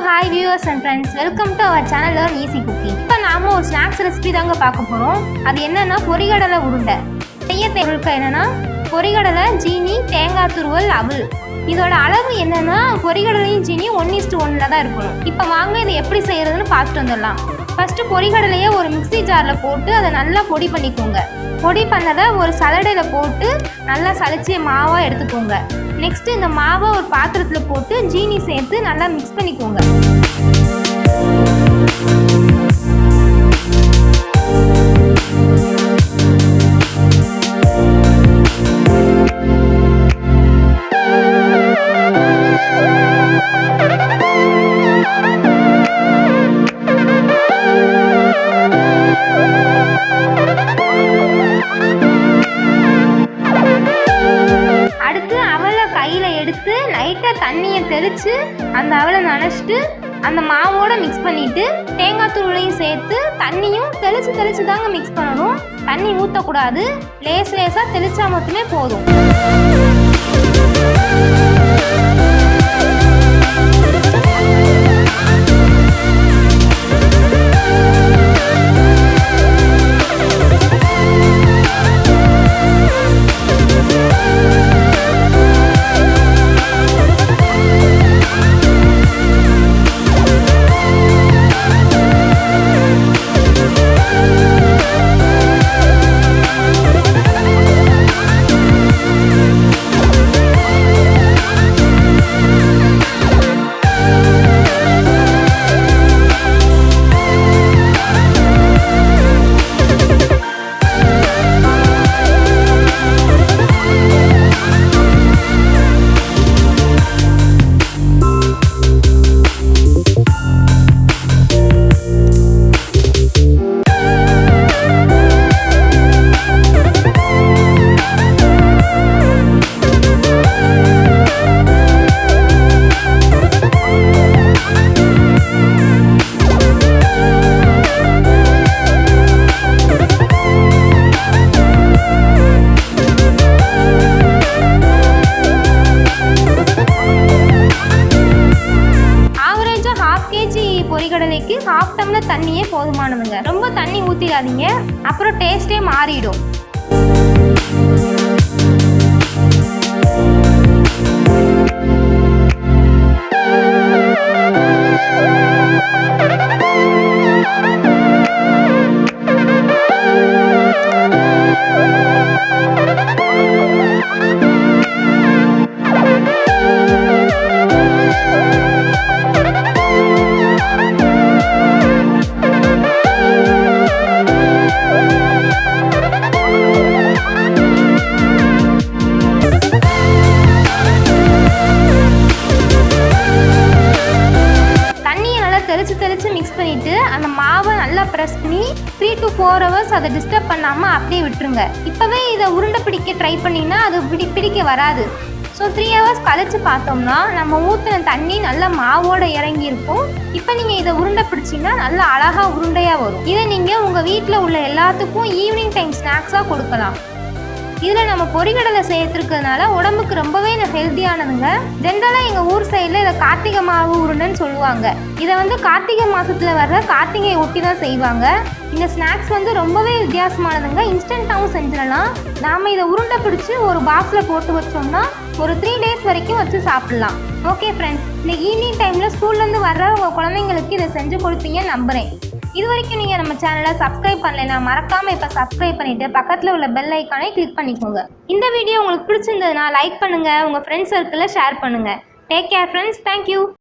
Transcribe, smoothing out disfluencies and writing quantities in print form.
Hi viewers and friends, welcome to our channel Learn Easy Cooking. இப்போ நாம ஒரு snacks recipe தாங்க பார்க்க போறோம். அது என்னன்னா பொரிகடலை உருண்டை. செய்ய தேவைகள் என்னன்னா பொரிகடலை, ஜீனி, தேங்காய் துருவல், அவல். இதோட அளவு என்னன்னா பொரிகடலையும் ஜீனி 1:1 தான் இருக்கணும். இப்போ வாங்க இதை எப்படி செய்யறதுன்னு பார்த்துட்டு வந்துடலாம். ஃபர்ஸ்ட் பொரிகடலையை ஒரு மிக்ஸி ஜாரில் போட்டு அதை நல்லா பொடி பண்ணிக்கோங்க. பொடி பண்ணதை ஒரு சலடையில போட்டு நல்லா சலிச்சு மாவா எடுத்துக்கோங்க. நெக்ஸ்ட் இந்த மாவை ஒரு பாத்திரத்தில் போட்டு ஜீனி சேர்த்து நல்லா மிக்ஸ் பண்ணிக்கோங்க. எடுத்து லைட்டாக தண்ணியை தெளித்து அந்த அவலை நனைச்சிட்டு அந்த மாவோட மிக்ஸ் பண்ணிவிட்டு தேங்காய் தூளையும் சேர்த்து தண்ணியும் தெளித்து தாங்க மிக்ஸ் பண்ணணும். தண்ணி ஊற்றக்கூடாது, லேசாக தெளித்தா மட்டுமே போதும். பொரிகடலைக்கு 1/2 டம்ளர் தண்ணியே போதுமானதுங்க. ரொம்ப தண்ணி ஊற்றிடாதீங்க, அப்புறம் டேஸ்ட்டே மாறிடும். தெளிச்சு மிக்ஸ் பண்ணிவிட்டு அந்த மாவை நல்லா ப்ரெஸ் பண்ணி 3 to 4 hours அதை டிஸ்டர்ப் பண்ணாமல் அப்படியே விட்டுருங்க. இப்போவே இதை உருண்டை பிடிக்க ட்ரை பண்ணிங்கன்னா அது பிடிக்க வராது. ஸோ 3 hours கழிச்சு பார்த்தோம்னா நம்ம ஊற்றின தண்ணி நல்லா மாவோட இறங்கி இருக்கும். இப்போ நீங்கள் இதை உருண்டை பிடிச்சிங்கன்னா நல்லா அழகாக உருண்டையாக வரும். இதை நீங்கள் உங்கள் வீட்டில் உள்ள எல்லாத்துக்கும் ஈவினிங் டைம் ஸ்நாக்ஸாக கொடுக்கலாம். இதில் நம்ம பொரிகடலை சேர்த்துருக்கிறதுனால உடம்புக்கு ரொம்பவே ஹெல்த்தியானதுங்க. ஜென்ரலாக எங்கள் ஊர் சைடில் இதை கார்த்திகை மாவு உருண்டைன்னு சொல்லுவாங்க. இதை கார்த்திகை மாதத்தில் வர்ற கார்த்திகையை ஒட்டி தான் செய்வாங்க. இந்த ஸ்நாக்ஸ் ரொம்பவே வித்தியாசமானதுங்க. இன்ஸ்டண்ட்டாகவும் செஞ்சிடலாம். நாம் இதை உருண்டை பிடிச்சி ஒரு பாக்ஸில் போட்டு வச்சோம்னா ஒரு 3 days வரைக்கும் வச்சு சாப்பிட்லாம். ஓகே ஃப்ரெண்ட்ஸ், இந்த ஈவினிங் டைமில் ஸ்கூல்லேருந்து வர்ற உங்கள் குழந்தைங்களுக்கு இதை செஞ்சு கொடுப்பீங்கன்னு நம்புகிறேன். இது வரைக்கும் நீங்கள் நம்ம சேனலை சப்ஸ்கிரைப் பண்ணலைன்னா மறக்காமல் இப்போ சப்ஸ்கிரைப் பண்ணிவிட்டு பக்கத்தில் உள்ள பெல் ஐக்கானை கிளிக் பண்ணிக்கோங்க. இந்த வீடியோ உங்களுக்கு பிடிச்சிருந்ததுன்னா லைக் பண்ணுங்கள், உங்கள் ஃப்ரெண்ட்ஸ் சர்க்கிளில் ஷேர் பண்ணுங்கள். Take care friends, thank you.